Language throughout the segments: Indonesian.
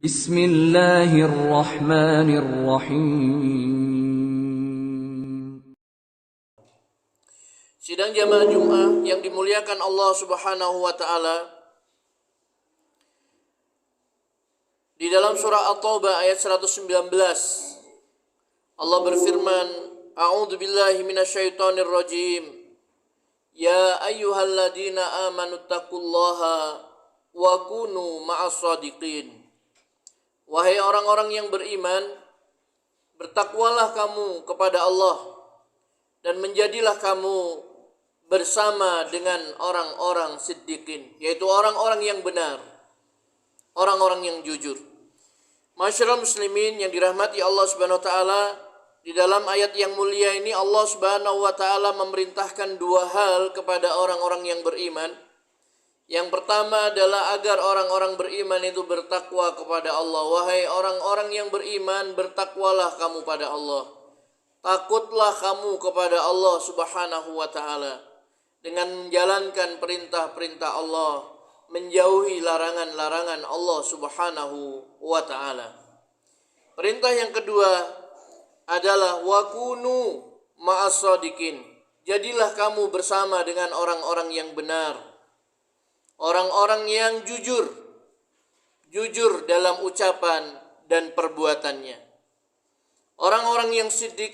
Bismillahirrahmanirrahim. Sidang jamaah Jum'ah yang dimuliakan Allah Subhanahu wa taala, di dalam surah At-Taubah ayat 119 Allah berfirman, A'udzu billahi minasyaitonir rajim. Ya ayyuhalladzina amanu taqullaha wa kunu ma'as shadiqin. Wahai orang-orang yang beriman, bertakwalah kamu kepada Allah dan menjadilah kamu bersama dengan orang-orang siddiqin, yaitu orang-orang yang benar, orang-orang yang jujur. Masyaallah muslimin yang dirahmati Allah Subhanahu wa taala, di dalam ayat yang mulia ini Allah Subhanahu wa taala memerintahkan dua hal kepada orang-orang yang beriman. Yang pertama adalah agar orang-orang beriman itu bertakwa kepada Allah. Wahai orang-orang yang beriman, bertakwalah kamu pada Allah. Takutlah kamu kepada Allah Subhanahu wa taala dengan menjalankan perintah-perintah Allah, menjauhi larangan-larangan Allah Subhanahu wa taala. Perintah yang kedua adalah wakunu ma'as shadiqin. Jadilah kamu bersama dengan orang-orang yang benar. Orang-orang yang jujur dalam ucapan dan perbuatannya. Orang-orang yang siddiq,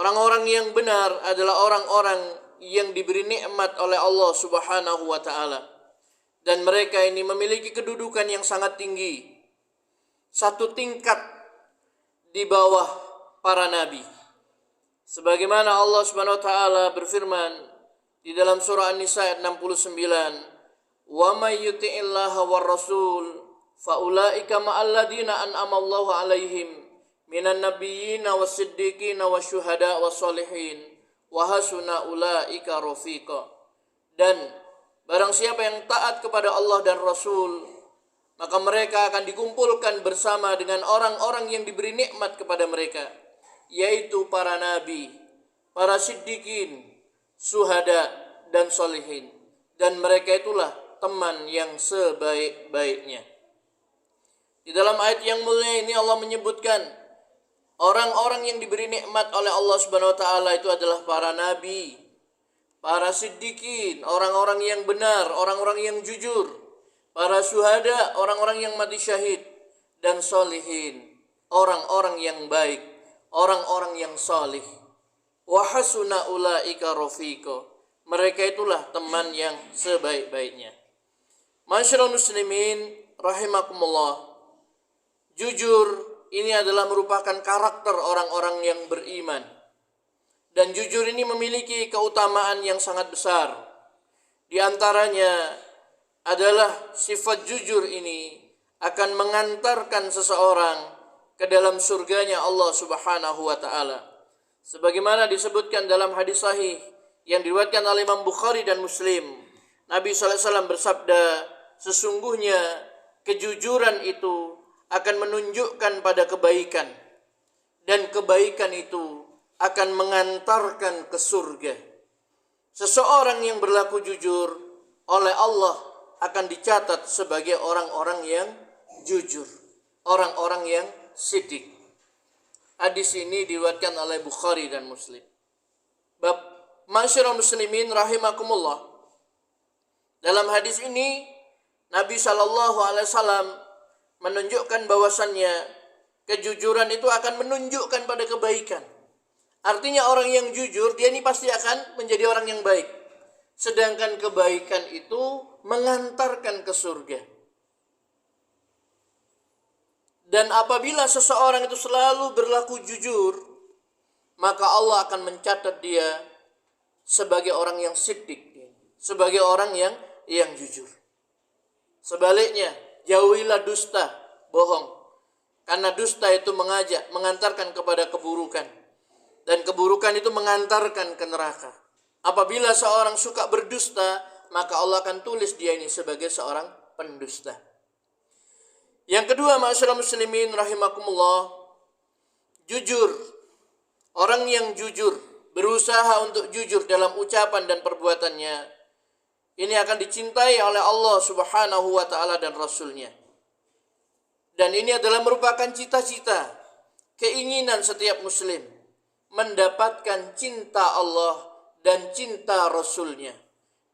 orang-orang yang benar adalah orang-orang yang diberi nikmat oleh Allah Subhanahu wa taala. Dan mereka ini memiliki kedudukan yang sangat tinggi. Satu tingkat di bawah para nabi. Sebagaimana Allah Subhanahu wa taala berfirman di dalam surah An-Nisa ayat 69, wa may yuti'illaha war rasul faulaika ma'al ladina an'ama Allahu 'alaihim minan nabiyyina was-siddiqina wasyuhada was-sholihin wa hasuna ulaika rafiqa. Dan barang siapa yang taat kepada Allah dan Rasul, maka mereka akan dikumpulkan bersama dengan orang-orang yang diberi nikmat kepada mereka, yaitu para nabi, para siddiqin, syuhada dan sholihin. Dan mereka itulah teman yang sebaik-baiknya. Di dalam ayat yang mulia ini Allah menyebutkan orang-orang yang diberi nikmat oleh Allah Subhanahu wa taala itu adalah para nabi, para siddiqin, orang-orang yang benar, orang-orang yang jujur, para syuhada, orang-orang yang mati syahid, dan sholihin, orang-orang yang baik, orang-orang yang salih. Wa hasuna ulaika rafiqa. Mereka itulah teman yang sebaik-baiknya. Masyaallah muslimin rahimakumullah. Jujur ini adalah merupakan karakter orang-orang yang beriman. Dan jujur ini memiliki keutamaan yang sangat besar. Di antaranya adalah sifat jujur ini akan mengantarkan seseorang ke dalam surganya Allah Subhanahu wa taala. Sebagaimana disebutkan dalam hadis sahih yang diriwayatkan oleh Imam Bukhari dan Muslim, Nabi sallallahu alaihi wasallam bersabda, sesungguhnya kejujuran itu akan menunjukkan pada kebaikan, dan kebaikan itu akan mengantarkan ke surga. Seseorang yang berlaku jujur oleh Allah akan dicatat sebagai orang-orang yang jujur, orang-orang yang siddiq. Hadis ini diriwayatkan oleh Bukhari dan Muslim. Masyaallah muslimin rahimakumullah. Dalam hadis ini Nabi sallallahu alaihi wasallam menunjukkan bahwasannya kejujuran itu akan menunjukkan pada kebaikan. Artinya orang yang jujur dia ini pasti akan menjadi orang yang baik. Sedangkan kebaikan itu mengantarkan ke surga. Dan apabila seseorang itu selalu berlaku jujur, maka Allah akan mencatat dia sebagai orang yang siddiq, sebagai orang yang jujur. Sebaliknya, jauhilah dusta, bohong. Karena dusta itu mengantarkan kepada keburukan. Dan keburukan itu mengantarkan ke neraka. Apabila seorang suka berdusta, maka Allah akan tulis dia ini sebagai seorang pendusta. Yang kedua, masyaallah muslimin rahimakumullah, jujur. Orang yang jujur, berusaha untuk jujur dalam ucapan dan perbuatannya, ini akan dicintai oleh Allah Subhanahu wa taala dan Rasul-Nya. Dan ini adalah merupakan cita-cita, keinginan setiap muslim mendapatkan cinta Allah dan cinta Rasul-Nya.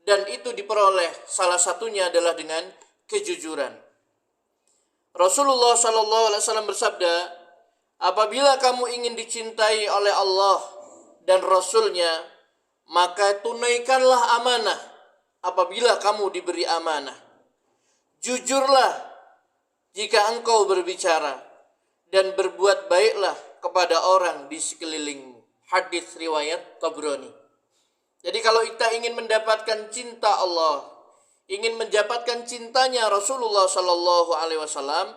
Dan itu diperoleh salah satunya adalah dengan kejujuran. Rasulullah SAW bersabda, apabila kamu ingin dicintai oleh Allah dan Rasul-Nya, maka tunaikanlah amanah apabila kamu diberi amanah. Jujurlah jika engkau berbicara, dan berbuat baiklah kepada orang di sekelilingmu. Hadis riwayat Tabrani. Jadi kalau kita ingin mendapatkan cinta Allah, ingin mendapatkan cintanya Rasulullah Sallallahu Alaihi Wasallam,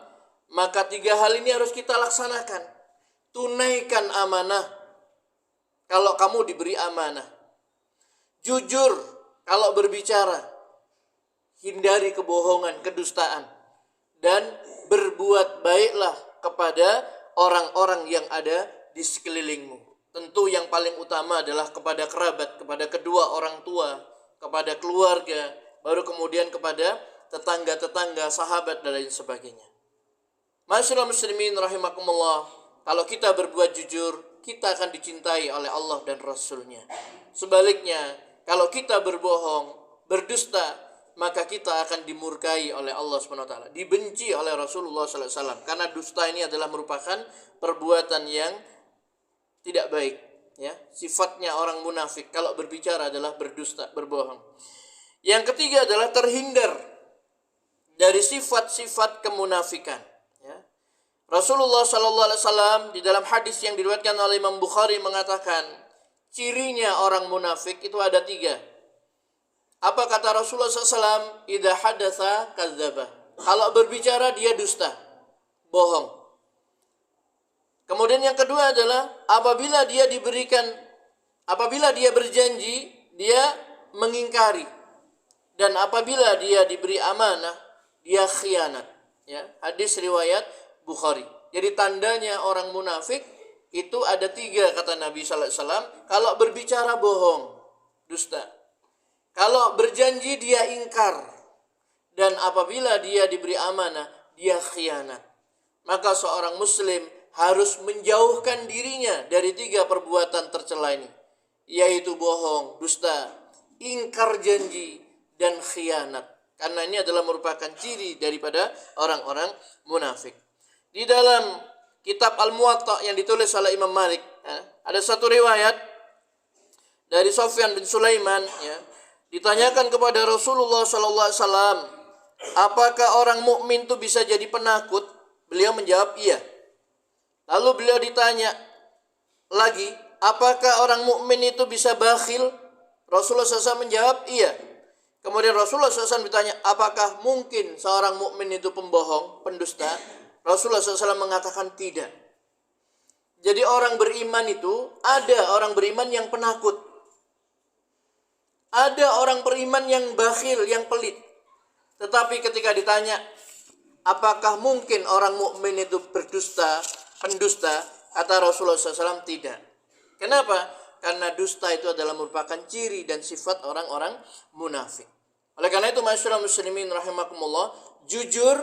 maka 3 hal ini harus kita laksanakan. Tunaikan amanah kalau kamu diberi amanah. Jujur kalau berbicara. Hindari kebohongan, kedustaan. Dan berbuat baiklah kepada orang-orang yang ada di sekelilingmu. Tentu yang paling utama adalah kepada kerabat, kepada kedua orang tua, kepada keluarga, baru kemudian kepada tetangga-tetangga, sahabat dan lain sebagainya. Ma'asyiral muslimin rahimakumullah, kalau kita berbuat jujur, kita akan dicintai oleh Allah dan Rasul-Nya. Sebaliknya, kalau kita berbohong, berdusta, maka kita akan dimurkai oleh Allah SWT, dibenci oleh Rasulullah SAW. Karena dusta ini adalah merupakan perbuatan yang tidak baik, ya. Sifatnya orang munafik kalau berbicara adalah berdusta, berbohong. Yang ketiga adalah terhindar dari sifat-sifat kemunafikan, ya. Rasulullah SAW di dalam hadis yang diriwayatkan oleh Imam Bukhari mengatakan, cirinya orang munafik itu ada 3. Apa kata Rasulullah SAW? Idza hadatsa kadzdzaba. Kalau berbicara dia dusta, bohong. Kemudian yang kedua adalah apabila dia berjanji, dia mengingkari. Dan apabila dia diberi amanah, dia khianat. Ya, hadis riwayat Bukhari. Jadi tandanya orang munafik itu ada 3 kata Nabi sallallahu alaihi wasallam. Kalau berbicara bohong, dusta. Kalau berjanji dia ingkar, dan apabila dia diberi amanah, dia khianat. Maka seorang muslim harus menjauhkan dirinya dari 3 perbuatan tercela ini, yaitu bohong, dusta, ingkar janji, dan khianat. Karena ini adalah merupakan ciri daripada orang-orang munafik. Di dalam kitab Al-Muwatta yang ditulis oleh Imam Malik, ya, ada satu riwayat dari Sufyan bin Sulaiman, ya, ditanyakan kepada Rasulullah SAW, apakah orang mukmin itu bisa jadi penakut? Beliau menjawab iya. Lalu beliau ditanya lagi, apakah orang mukmin itu bisa bakhil? Rasulullah SAW menjawab iya. Kemudian Rasulullah SAW ditanya, apakah mungkin seorang mukmin itu pembohong, pendusta? Rasulullah SAW mengatakan tidak. Jadi orang beriman itu, ada orang beriman yang penakut. Ada orang beriman yang bakhil, yang pelit. Tetapi ketika ditanya, apakah mungkin orang mukmin itu berdusta, pendusta? Kata Rasulullah SAW tidak. Kenapa? Karena dusta itu adalah merupakan ciri dan sifat orang-orang munafik. Oleh karena itu, ma'asyiral muslimin rahimakumullah, jujur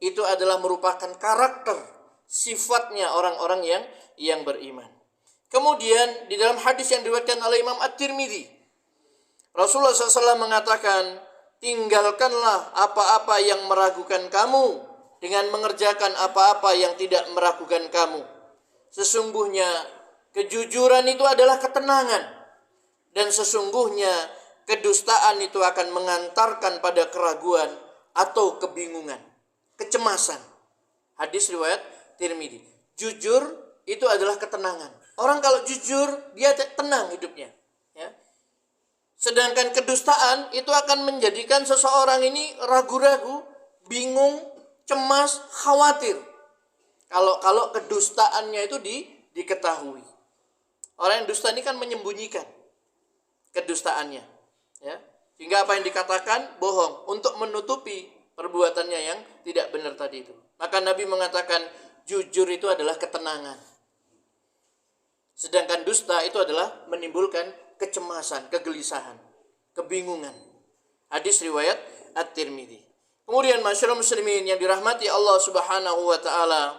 itu adalah merupakan karakter, sifatnya orang-orang yang beriman. Kemudian di dalam hadis yang diriwayatkan oleh Imam At-Tirmidzi, Rasulullah SAW mengatakan, tinggalkanlah apa-apa yang meragukan kamu dengan mengerjakan apa-apa yang tidak meragukan kamu. Sesungguhnya kejujuran itu adalah ketenangan, dan sesungguhnya kedustaan itu akan mengantarkan pada keraguan atau kebingungan, kecemasan. Hadis riwayat Tirmidzi. Jujur itu adalah ketenangan. Orang kalau jujur dia tenang hidupnya, ya. Sedangkan kedustaan itu akan menjadikan seseorang ini ragu-ragu, bingung, cemas, khawatir. Kalau kedustaannya itu diketahui. Orang yang dusta ini kan menyembunyikan kedustaannya, ya. Sehingga apa yang dikatakan bohong untuk menutupi perbuatannya yang tidak benar tadi itu. Maka Nabi mengatakan jujur itu adalah ketenangan. Sedangkan dusta itu adalah menimbulkan kecemasan, kegelisahan, kebingungan. Hadis riwayat At-Tirmidzi. Kemudian masyarakat muslimin yang dirahmati Allah Subhanahu wa taala,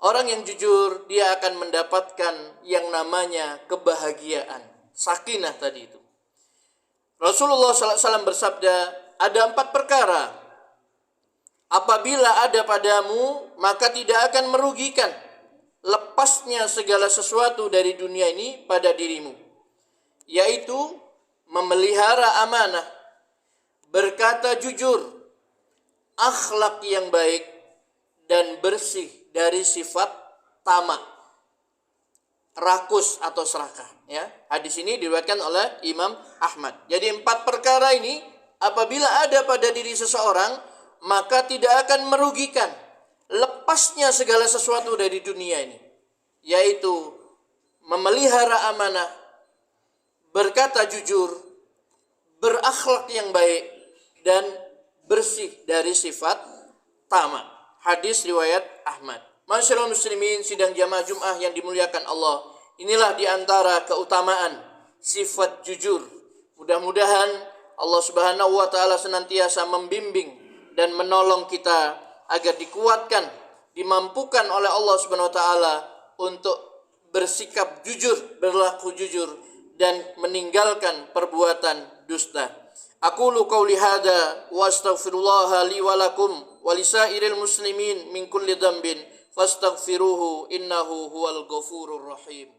orang yang jujur dia akan mendapatkan yang namanya kebahagiaan, sakinah tadi itu. Rasulullah SAW bersabda, ada 4 perkara apabila ada padamu maka tidak akan merugikan lepasnya segala sesuatu dari dunia ini pada dirimu, yaitu memelihara amanah, berkata jujur, akhlak yang baik, dan bersih dari sifat tamak, rakus atau serakah. Ya, hadis ini diriwayatkan oleh Imam Ahmad. Jadi 4 perkara ini apabila ada pada diri seseorang maka tidak akan merugikan lepasnya segala sesuatu dari dunia ini, yaitu memelihara amanah, berkata jujur, berakhlak yang baik, dan bersih dari sifat tamak. Hadis riwayat Ahmad. Masyaallah muslimin sidang jamaah Jumat yang dimuliakan Allah, inilah diantara keutamaan sifat jujur. Mudah-mudahan Allah Subhanahu wa taala senantiasa membimbing dan menolong kita agar dikuatkan, dimampukan oleh Allah Subhanahu wa taala untuk bersikap jujur, berlaku jujur, dan meninggalkan perbuatan dusta. Aqulu qauli hadza wa astaghfirullah li wa lakum wa lisairil muslimin min kulli dhanbin fastaghfiruhu innahu huwal ghafurur rahim.